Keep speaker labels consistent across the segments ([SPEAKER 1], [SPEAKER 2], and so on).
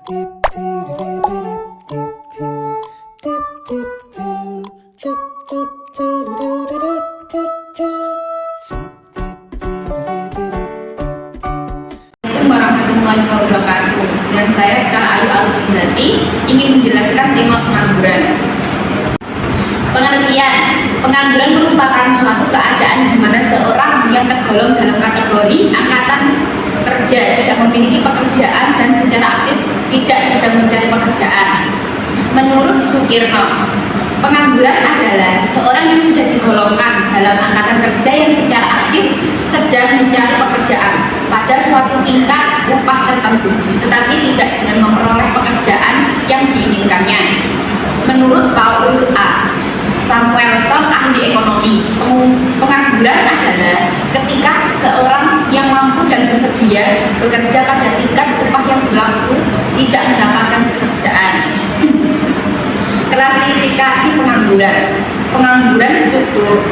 [SPEAKER 1] Warahmatullahi wabarakatuh. Dan saya secara Ayu Alfindati ingin menjelaskan tema pengangguran. Pengertian: pengangguran merupakan suatu keadaan di mana seorang yang tergolong dalam kategori angkatan kerja tidak memiliki pekerjaan dan secara aktif tidak sedang mencari pekerjaan. Menurut Sukirno, pengangguran adalah seorang yang sudah digolongkan dalam angkatan kerja yang secara aktif sedang mencari pekerjaan pada suatu tingkat upah tertentu, tetapi tidak dengan memperoleh pekerjaan yang diinginkannya. Menurut Paul A. Samuelson, ahli ekonomi, pengangguran adalah ketika seorang yang mampu dan bersedia bekerja pada tingkat upah yang berlaku tidak mendapatkan pekerjaan. Klasifikasi pengangguran. Pengangguran struktur.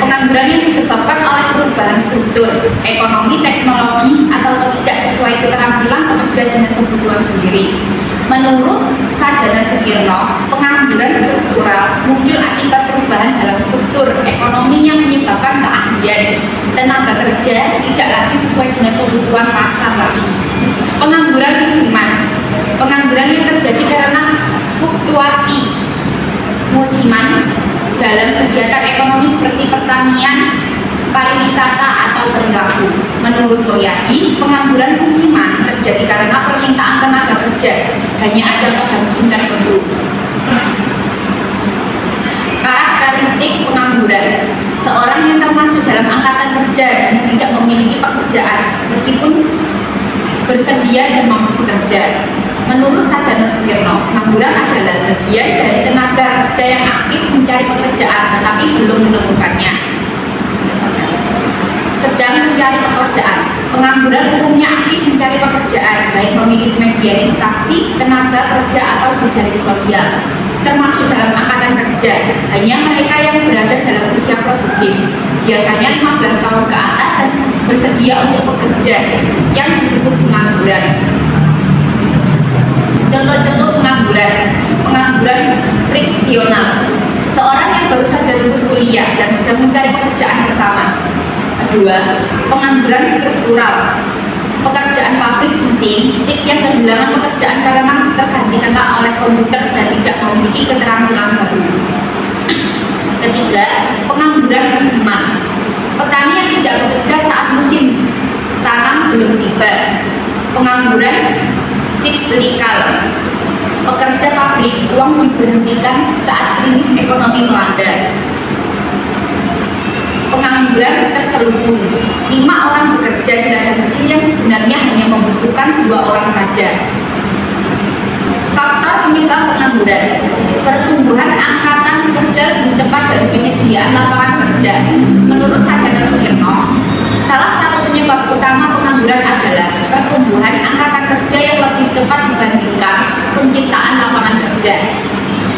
[SPEAKER 1] Pengangguran yang disebabkan oleh perubahan struktur, ekonomi, teknologi, atau tidak sesuai keterampilan pekerja dengan kebutuhan sendiri. Menurut Sadana Sukirno, pengangguran struktural muncul akibat perubahan dalam struktur ekonomi yang menyebabkan keahlian tenaga kerja tidak lagi sesuai dengan kebutuhan pasar lagi. Pengangguran musiman. Pengangguran yang terjadi karena fluktuasi musiman dalam kegiatan ekonomi seperti pertanian, pariwisata, atau perilaku. Menurut Boyadi, pengangguran musiman terjadi karena permintaan tenaga kerja hanya ada pada musim tertentu. Karakteristik pengangguran: seorang yang termasuk dalam angkatan kerja yang tidak memiliki pekerjaan meskipun bersedia dan mampu bekerja. Menurut Sadana Sukirno, pengangguran adalah bagian dari tenaga kerja yang aktif mencari pekerjaan tetapi belum menemukannya. Sedang mencari pekerjaan. Pengangguran umumnya aktif mencari pekerjaan, baik memilih media instansi, tenaga kerja, atau jejaring sosial. Termasuk dalam angkatan kerja, hanya mereka yang berada dalam usia produktif, biasanya 15 tahun ke atas dan bersedia untuk bekerja, yang disebut pengangguran. Contoh-contoh pengangguran. Pengangguran friksional. Seorang yang baru saja lulus kuliah dan sedang mencari pekerjaan pertama. Kedua, pengangguran struktural. Pekerjaan pabrik mesin yang kehilangan pekerjaan karena tergantikan oleh komputer dan tidak memiliki keterampilan baru. Ketiga, pengangguran musiman. Petani yang tidak bekerja saat musim tanam belum tiba. Pengangguran siklikal. Pekerja pabrik uang diberhentikan saat krisis ekonomi melanda. Pengangguran terselubung. 5 orang bekerja di ladang kecil yang sebenarnya hanya membutuhkan 2 orang saja. Faktor penyebab pengangguran: pertumbuhan angkatan kerja lebih cepat dari penyediaan lapangan kerja. Menurut Sadana Sukirno, salah satu penyebab utama pengangguran adalah pertumbuhan angkatan kerja yang lebih cepat dibandingkan penciptaan lapangan kerja.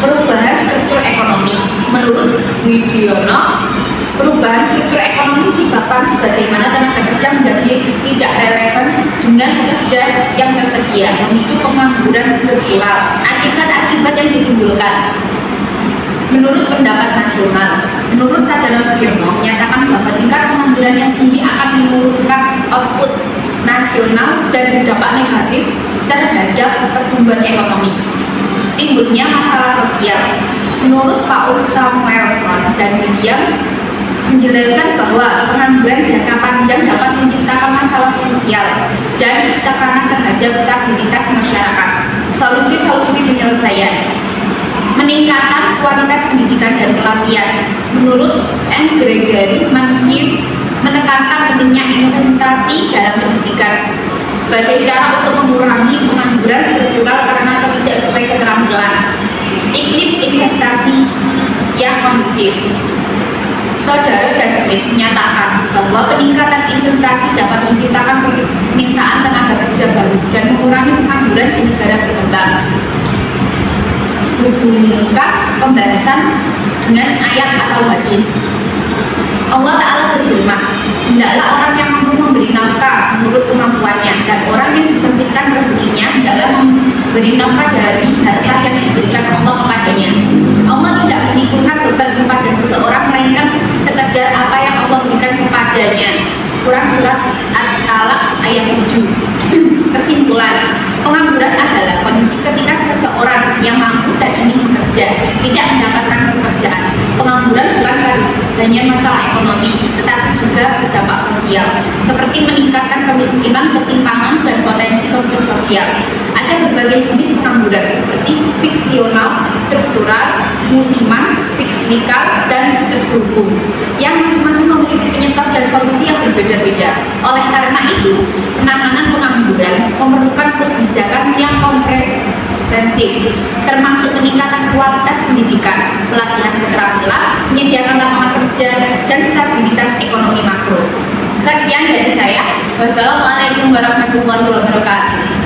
[SPEAKER 1] Perubahan struktur ekonomi. Menurut Widiono, perubahan struktur ekonomi menyebabkan sebagaimana tenaga kerja menjadi tidak relevan dengan pekerja yang tersedia, memicu pengangguran struktural. Akibat-akibat yang ditimbulkan. Menurut pendapat nasional, menurut Sadana Sukirno menyatakan bahwa tingkat pengangguran yang tinggi akan menurunkan output nasional dan berdampak negatif terhadap pertumbuhan ekonomi. Timbulnya masalah sosial. Menurut Paul Samuelson dan William menjelaskan bahwa pengangguran jangka panjang dapat menciptakan masalah sosial dan tekanan terhadap stabilitas masyarakat. Solusi-solusi penyelesaian: meningkatkan kualitas pendidikan dan pelatihan. Menurut N. Gregory Mankiw, menekankan pentingnya investasi dalam pendidikan sebagai cara untuk mengurangi pengangguran struktural karena tidak sesuai keterampilan. Iklim investasi yang kondusif. Todaro dan Smith menyatakan bahwa peningkatan investasi dapat menciptakan permintaan tenaga kerja baru dan mengurangi pengangguran di negara berkembang. Hubungkan pembahasan dengan ayat atau hadis. Allah Ta'ala berfirman, hendaklah orang yang mampu memberi nafkah menurut kemampuannya dan orang yang disempitkan rezeki sejatinya adalah memberi nafkah dari harta yang diberikan Allah kepadanya. Allah tidak memikulkan beban kepada seseorang, melainkan sekedar apa yang Allah berikan kepadanya. Quran Surat At-Talaq ayat 7. Kesimpulan, pengangguran adalah kondisi ketika seseorang yang mampu dan ingin bekerja tidak mendapatkan pekerjaan. Pengangguran bukan hanya masalah ekonomi, tetapi juga berdampak sosial, seperti meningkatkan kemiskinan, ketimpangan, dan potensi konflik sosial. Ada berbagai jenis pengangguran seperti fiksional, struktural, musiman, siklikal, dan terselubung, yang masing-masing memiliki penyebab dan solusi yang berbeda-beda. Oleh karena itu, penanganan pengangguran memerlukan kebijakan yang komprehensif, termasuk peningkatan kualitas pendidikan, pelatihan keterampilan, menyediakan lapangan kerja, dan stabilitas ekonomi makro. Sekian dari saya. Wassalamualaikum warahmatullahi wabarakatuh.